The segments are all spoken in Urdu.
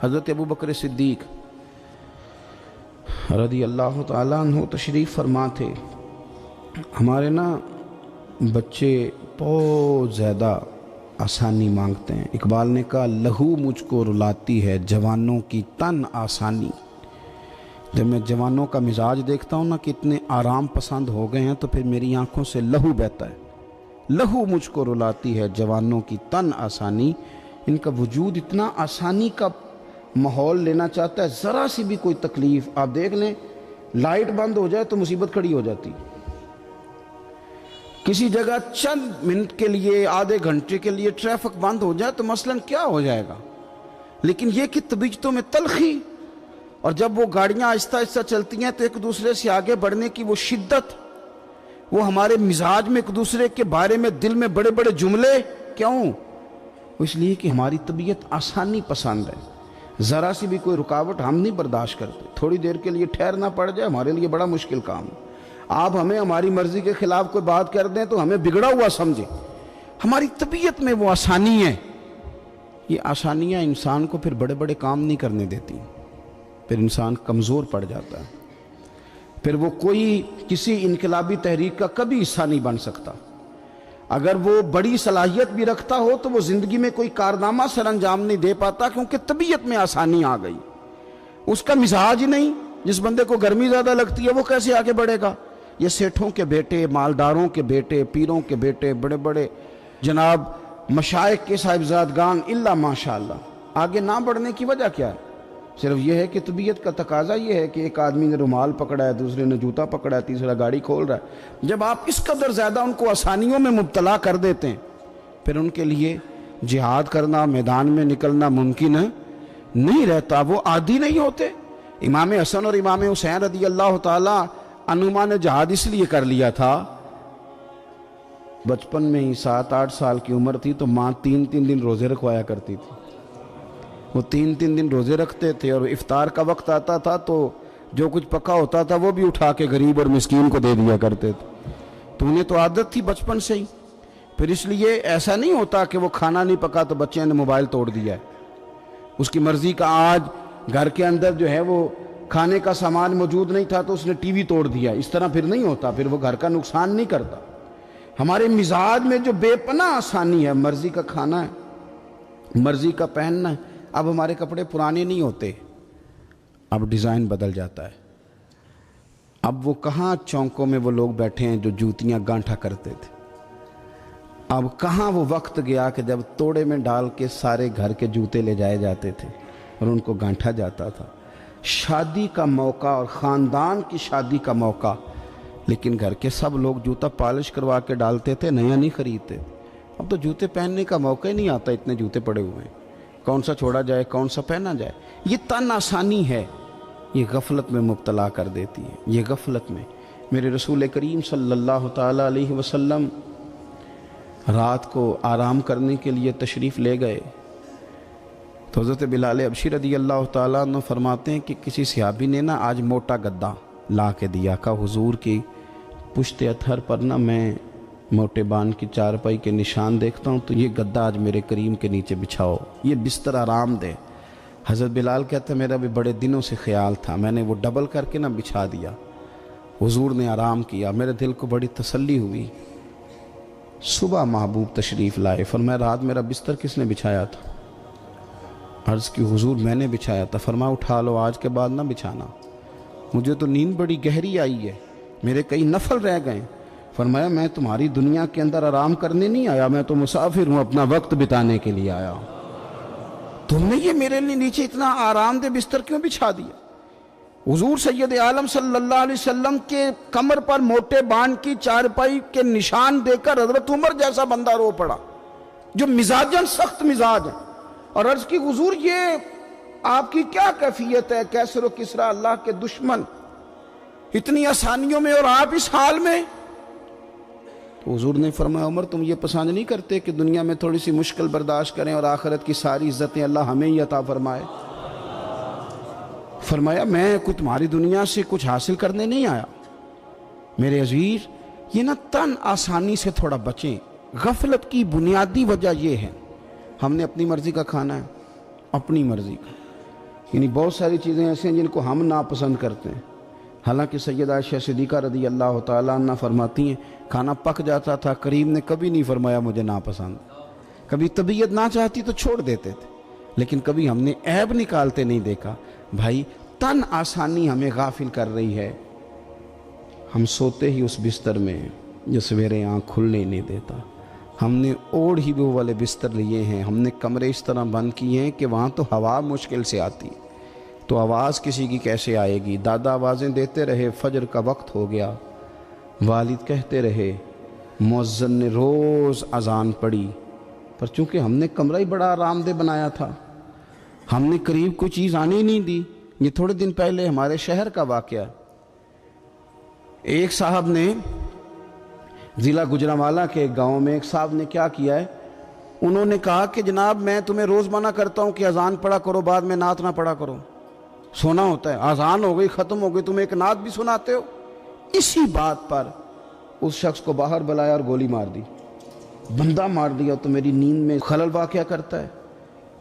حضرت ابو بکر صدیق رضی اللہ تعالیٰ عنہ تشریف فرما تھے۔ ہمارے بچے بہت زیادہ آسانی مانگتے ہیں۔ اقبال نے کہا لہو مجھ کو رلاتی ہے جوانوں کی تن آسانی۔ جب میں جوانوں کا مزاج دیکھتا ہوں کہ اتنے آرام پسند ہو گئے ہیں تو پھر میری آنکھوں سے لہو بہتا ہے۔ لہو مجھ کو رلاتی ہے جوانوں کی تن آسانی۔ ان کا وجود اتنا آسانی کا ماحول لینا چاہتا ہے، ذرا سی بھی کوئی تکلیف آپ دیکھ لیں، لائٹ بند ہو جائے تو مصیبت کھڑی ہو جاتی۔ کسی جگہ چند منٹ کے لیے، آدھے گھنٹے کے لیے ٹریفک بند ہو جائے تو مثلاً کیا ہو جائے گا، لیکن یہ کہ طبیعتوں میں تلخی، اور جب وہ گاڑیاں آہستہ آہستہ چلتی ہیں تو ایک دوسرے سے آگے بڑھنے کی وہ شدت، وہ ہمارے مزاج میں ایک دوسرے کے بارے میں دل میں بڑے بڑے جملے، کیوں؟ اس لیے کہ ہماری طبیعت آسانی پسند ہے۔ ذرا سی بھی کوئی رکاوٹ ہم نہیں برداشت کرتے، تھوڑی دیر کے لیے ٹھہرنا پڑ جائے ہمارے لیے بڑا مشکل کام ہے۔ آپ ہمیں ہماری مرضی کے خلاف کوئی بات کر دیں تو ہمیں بگڑا ہوا سمجھیں۔ ہماری طبیعت میں وہ آسانی ہے۔ یہ آسانیاں انسان کو پھر بڑے بڑے کام نہیں کرنے دیتی، پھر انسان کمزور پڑ جاتا ہے، پھر وہ کوئی کسی انقلابی تحریک کا کبھی حصہ نہیں بن سکتا۔ اگر وہ بڑی صلاحیت بھی رکھتا ہو تو وہ زندگی میں کوئی کارنامہ سر انجام نہیں دے پاتا، کیونکہ طبیعت میں آسانی آ گئی، اس کا مزاج ہی نہیں۔ جس بندے کو گرمی زیادہ لگتی ہے وہ کیسے آگے بڑھے گا؟ یہ سیٹھوں کے بیٹے، مالداروں کے بیٹے، پیروں کے بیٹے، بڑے بڑے جناب مشائخ کے صاحبزادگان، الا ماشاءاللہ، آگے نہ بڑھنے کی وجہ کیا ہے؟ صرف یہ ہے کہ طبیعت کا تقاضا یہ ہے کہ ایک آدمی نے رومال پکڑا ہے، دوسرے نے جوتا پکڑا ہے، تیسرا گاڑی کھول رہا ہے۔ جب آپ اس قدر زیادہ ان کو آسانیوں میں مبتلا کر دیتے ہیں، پھر ان کے لیے جہاد کرنا، میدان میں نکلنا ممکن نہیں رہتا، وہ عادی نہیں ہوتے۔ امام حسن اور امام حسین رضی اللہ تعالیٰ عنہما نے جہاد اس لیے کر لیا تھا، بچپن میں ہی 7-8 سال کی عمر تھی تو ماں 3 دن روزے رکھوایا کرتی تھی۔ وہ 3 دن روزے رکھتے تھے، اور افطار کا وقت آتا تھا تو جو کچھ پکا ہوتا تھا وہ بھی اٹھا کے غریب اور مسکین کو دے دیا کرتے تھے۔ تو انہیں تو عادت تھی بچپن سے ہی۔ پھر اس لیے ایسا نہیں ہوتا کہ وہ کھانا نہیں پکا تو بچے نے موبائل توڑ دیا ہے، اس کی مرضی کا۔ آج گھر کے اندر جو ہے وہ کھانے کا سامان موجود نہیں تھا تو اس نے ٹی وی توڑ دیا، اس طرح پھر نہیں ہوتا، پھر وہ گھر کا نقصان نہیں کرتا۔ ہمارے مزاج میں جو بے پناہ آسانی ہے، مرضی کا کھانا ہے، مرضی کا پہننا ہے۔ اب ہمارے کپڑے پرانے نہیں ہوتے، اب ڈیزائن بدل جاتا ہے۔ اب وہ کہاں چونکوں میں وہ لوگ بیٹھے ہیں جو جوتیاں گانٹھا کرتے تھے، اب کہاں وہ وقت گیا کہ جب توڑے میں ڈال کے سارے گھر کے جوتے لے جائے جاتے تھے اور ان کو گانٹھا جاتا تھا۔ شادی کا موقع اور خاندان کی شادی کا موقع، لیکن گھر کے سب لوگ جوتا پالش کروا کے ڈالتے تھے، نیا نہیں خریدتے۔ اب تو جوتے پہننے کا موقع ہی نہیں آتا، اتنے جوتے پڑے ہوئے ہیں، کون سا چھوڑا جائے، کون سا پہنا جائے۔ یہ تن آسانی ہے، یہ غفلت میں مبتلا کر دیتی ہے۔ یہ غفلت میں میرے رسول کریم صلی اللہ تعالیٰ علیہ وسلم رات کو آرام کرنے کے لیے تشریف لے گئے تو حضرت بلال حبشی رضی اللہ تعالیٰ عنہ فرماتے ہیں کہ کسی صحابی نے آج موٹا گدا لا کے دیا، کہا حضور کی پشت اطہر پر میں موٹے بان کی چارپائی کے نشان دیکھتا ہوں، تو یہ گدا آج میرے کریم کے نیچے بچھاؤ، یہ بستر آرام دے۔ حضرت بلال کہتا ہے میرا بھی بڑے دنوں سے خیال تھا، میں نے وہ ڈبل کر کے بچھا دیا، حضور نے آرام کیا، میرے دل کو بڑی تسلی ہوئی۔ صبح محبوب تشریف لائے، فرمایا رات میرا بستر کس نے بچھایا تھا؟ عرض کی حضور میں نے بچھایا تھا۔ فرمایا اٹھا لو، آج کے بعد نہ بچھانا، مجھے تو نیند بڑی گہری آئی ہے، میرے کئی نفل رہ گئے۔ فرمایا میں تمہاری دنیا کے اندر آرام کرنے نہیں آیا، میں تو مسافر ہوں، اپنا وقت بتانے کے لیے آیا ہوں۔ تم نے یہ میرے لیے نیچے اتنا آرام دہ بستر کیوں بچھا دیا؟ حضور سید عالم صلی اللہ علیہ وسلم کے کمر پر موٹے بان کی چارپائی کے نشان دے کر حضرت عمر جیسا بندہ رو پڑا جو مزاجن سخت مزاج ہے، اور عرض کی حضور یہ آپ کی کیا کیفیت ہے؟ کیسر و کسرا اللہ کے دشمن اتنی آسانیوں میں اور آپ اس حال میں؟ تو حضور نے فرمایا عمر تم یہ پسند نہیں کرتے کہ دنیا میں تھوڑی سی مشکل برداشت کریں اور آخرت کی ساری عزتیں اللہ ہمیں ہی عطا فرمائے؟ فرمایا میں کچھ تمہاری دنیا سے کچھ حاصل کرنے نہیں آیا۔ میرے عزیز یہ تن آسانی سے تھوڑا بچیں۔ غفلت کی بنیادی وجہ یہ ہے، ہم نے اپنی مرضی کا کھانا ہے، اپنی مرضی کا، یعنی بہت ساری چیزیں ایسی ہیں جن کو ہم ناپسند کرتے ہیں، حالانکہ سیدہ عائشہ صدیقہ رضی اللہ تعالیٰ عنہ فرماتی ہیں کھانا پک جاتا تھا، کریم نے کبھی نہیں فرمایا مجھے ناپسند، کبھی طبیعت نہ چاہتی تو چھوڑ دیتے تھے، لیکن کبھی ہم نے عیب نکالتے نہیں دیکھا۔ بھائی تن آسانی ہمیں غافل کر رہی ہے، ہم سوتے ہی اس بستر میں جو سویرے آنکھ کھلنے نہیں دیتا، ہم نے اوڑھ ہی وہ والے بستر لیے ہیں، ہم نے کمرے اس طرح بند کیے ہیں کہ وہاں تو ہوا مشکل سے آتی، تو آواز کسی کی کیسے آئے گی؟ دادا آوازیں دیتے رہے، فجر کا وقت ہو گیا، والد کہتے رہے، مؤذن نے روز اذان پڑھی، پر چونکہ ہم نے کمرہ ہی بڑا آرام دہ بنایا تھا، ہم نے قریب کوئی چیز آنے ہی نہیں دی۔ یہ تھوڑے دن پہلے ہمارے شہر کا واقعہ، ایک صاحب نے ضلع گجرانوالہ کے گاؤں میں ایک صاحب نے کیا کیا ہے، انہوں نے کہا کہ جناب میں تمہیں روز منع کرتا ہوں کہ اذان پڑھا کرو، بعد میں نعت نہ پڑھا کرو، سونا ہوتا ہے، اذان ہو گئی ختم ہو گئی، تم ایک نعت بھی سناتے ہو۔ اسی بات پر اس شخص کو باہر بلایا اور گولی مار دی، بندہ مار دیا، تو میری نیند میں خلل واقعہ کرتا ہے،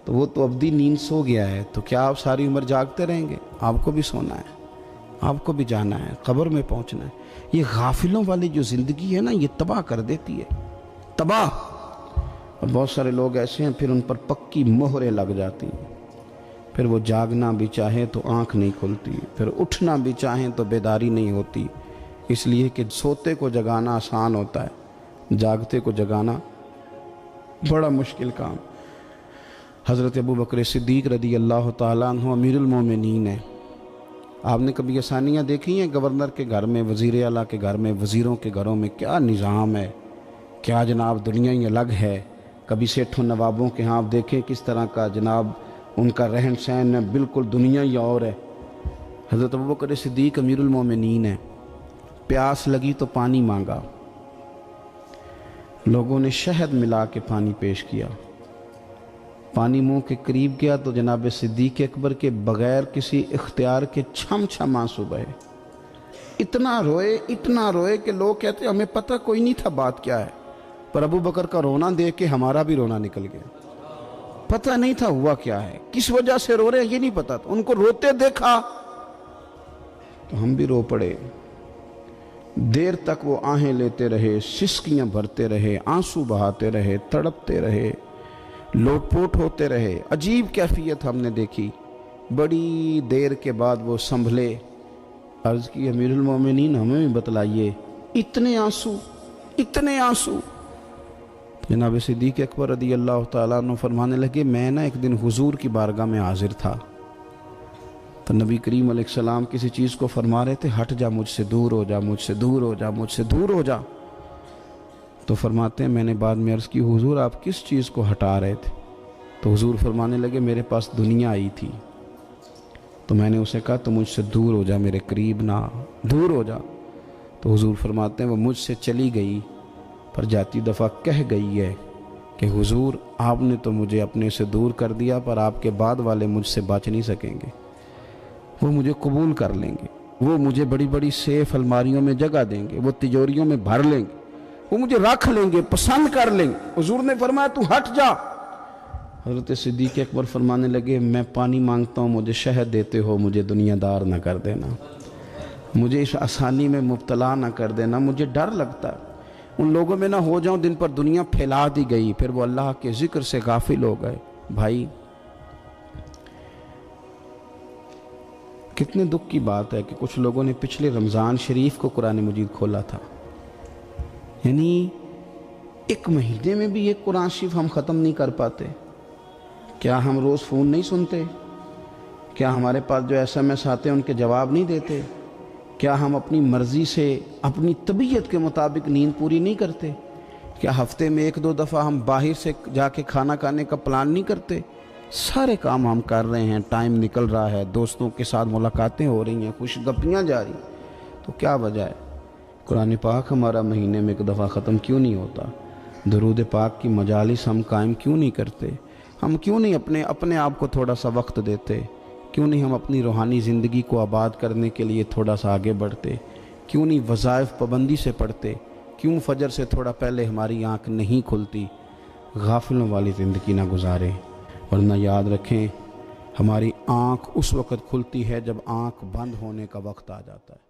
تو وہ تو ابدی نیند سو گیا ہے، تو کیا آپ ساری عمر جاگتے رہیں گے؟ آپ کو بھی سونا ہے، آپ کو بھی جانا ہے، قبر میں پہنچنا ہے۔ یہ غافلوں والی جو زندگی ہے نا، یہ تباہ کر دیتی ہے، تباہ۔ اور بہت سارے لوگ ایسے ہیں پھر ان پر پکی مہریں لگ جاتی ہیں، پھر وہ جاگنا بھی چاہیں تو آنکھ نہیں کھلتی، پھر اٹھنا بھی چاہیں تو بیداری نہیں ہوتی، اس لیے کہ سوتے کو جگانا آسان ہوتا ہے، جاگتے کو جگانا بڑا مشکل کام۔ حضرت ابو بکر صدیق رضی اللہ تعالیٰ عنہ امیر المومنین ہیں، آپ نے کبھی آسانیاں دیکھی ہیں؟ گورنر کے گھر میں، وزیر اعلیٰ کے گھر میں، وزیروں کے گھروں میں کیا نظام ہے، کیا جناب دنیا ہی الگ ہے۔ کبھی سیٹھوں نوابوں کے ہاں آپ دیکھیں کس طرح کا جناب ان کا رہن سہن ہے، بالکل دنیا ہی اور ہے۔ حضرت ابو بکر صدیق امیر المومنین ہیں، پیاس لگی تو پانی مانگا، لوگوں نے شہد ملا کے پانی پیش کیا، پانی منہ کے قریب گیا تو جناب صدیق اکبر کے بغیر کسی اختیار کے چھم چھم آنسو بہے، اتنا روئے کہ لوگ کہتے ہمیں پتہ کوئی نہیں تھا بات کیا ہے، پر ابو بکر کا رونا دیکھ کے ہمارا بھی رونا نکل گیا، پتہ نہیں تھا ہوا کیا ہے، کس وجہ سے رو رہے ہیں یہ نہیں پتا تھا، ان کو روتے دیکھا تو ہم بھی رو پڑے۔ دیر تک وہ آہیں لیتے رہے، سسکیاں بھرتے رہے، آنسو بہاتے رہے، تڑپتے رہے، لوٹ پوٹ ہوتے رہے، عجیب کیفیت ہم نے دیکھی۔ بڑی دیر کے بعد وہ سنبھلے، عرض کی امیر المومنین ہمیں بھی بتلائیے، اتنے آنسو۔ جناب صدیق اکبر رضی اللہ تعالیٰ عنہ فرمانے لگے میں نا ایک دن حضور کی بارگاہ میں حاضر تھا، تو نبی کریم علیہ السلام کسی چیز کو فرما رہے تھے، ہٹ جا مجھ سے دور ہو جا، مجھ سے دور ہو جا، مجھ سے دور ہو جا، تو فرماتے ہیں میں نے بعد میں عرض کی حضور آپ کس چیز کو ہٹا رہے تھے؟ تو حضور فرمانے لگے میرے پاس دنیا آئی تھی، تو میں نے اسے کہا تو مجھ سے دور ہو جا، میرے قریب نہ، دور ہو جا، تو حضور فرماتے ہیں وہ مجھ سے چلی گئی، پر جاتی دفعہ کہہ گئی ہے کہ حضور آپ نے تو مجھے اپنے سے دور کر دیا، پر آپ کے بعد والے مجھ سے بچ نہیں سکیں گے، وہ مجھے قبول کر لیں گے، وہ مجھے بڑی بڑی سیف الماریوں میں جگہ دیں گے، وہ تجوریوں میں بھر لیں گے، وہ مجھے رکھ لیں گے، پسند کر لیں گے۔ حضور نے فرمایا تو ہٹ جا۔ حضرت صدیق اکبر فرمانے لگے میں پانی مانگتا ہوں، مجھے شہد دیتے ہو، مجھے دنیا دار نہ کر دینا، مجھے اس آسانی میں مبتلا نہ کر دینا، مجھے ڈر لگتا ہے ان لوگوں میں نہ ہو جاؤں جن پر دنیا پھیلا دی گئی، پھر وہ اللہ کے ذکر سے غافل ہو گئے۔ بھائی کتنے دکھ کی بات ہے کہ کچھ لوگوں نے پچھلے رمضان شریف کو قرآن مجید کھولا تھا، یعنی ایک مہینے میں بھی ایک قرآن شریف ہم ختم نہیں کر پاتے۔ کیا ہم روز فون نہیں سنتے؟ کیا ہمارے پاس جو SMS آتے ہیں ان کے جواب نہیں دیتے؟ کیا ہم اپنی مرضی سے اپنی طبیعت کے مطابق نیند پوری نہیں کرتے؟ کیا ہفتے میں 1-2 دفعہ ہم باہر سے جا کے کھانا کھانے کا پلان نہیں کرتے؟ سارے کام ہم کر رہے ہیں، ٹائم نکل رہا ہے، دوستوں کے ساتھ ملاقاتیں ہو رہی ہیں، خوش گپیاں جاری، تو کیا وجہ ہے قرآن پاک ہمارا مہینے میں 1 دفعہ ختم کیوں نہیں ہوتا؟ درود پاک کی مجالس ہم قائم کیوں نہیں کرتے؟ ہم کیوں نہیں اپنے آپ کو تھوڑا سا وقت دیتے؟ کیوں نہیں ہم اپنی روحانی زندگی کو آباد کرنے کے لیے تھوڑا سا آگے بڑھتے؟ کیوں نہیں وظائف پابندی سے پڑھتے؟ کیوں فجر سے تھوڑا پہلے ہماری آنکھ نہیں کھلتی؟ غافلوں والی زندگی نہ گزاریں، ورنہ یاد رکھیں ہماری آنکھ اس وقت کھلتی ہے جب آنکھ بند ہونے کا وقت آ جاتا ہے۔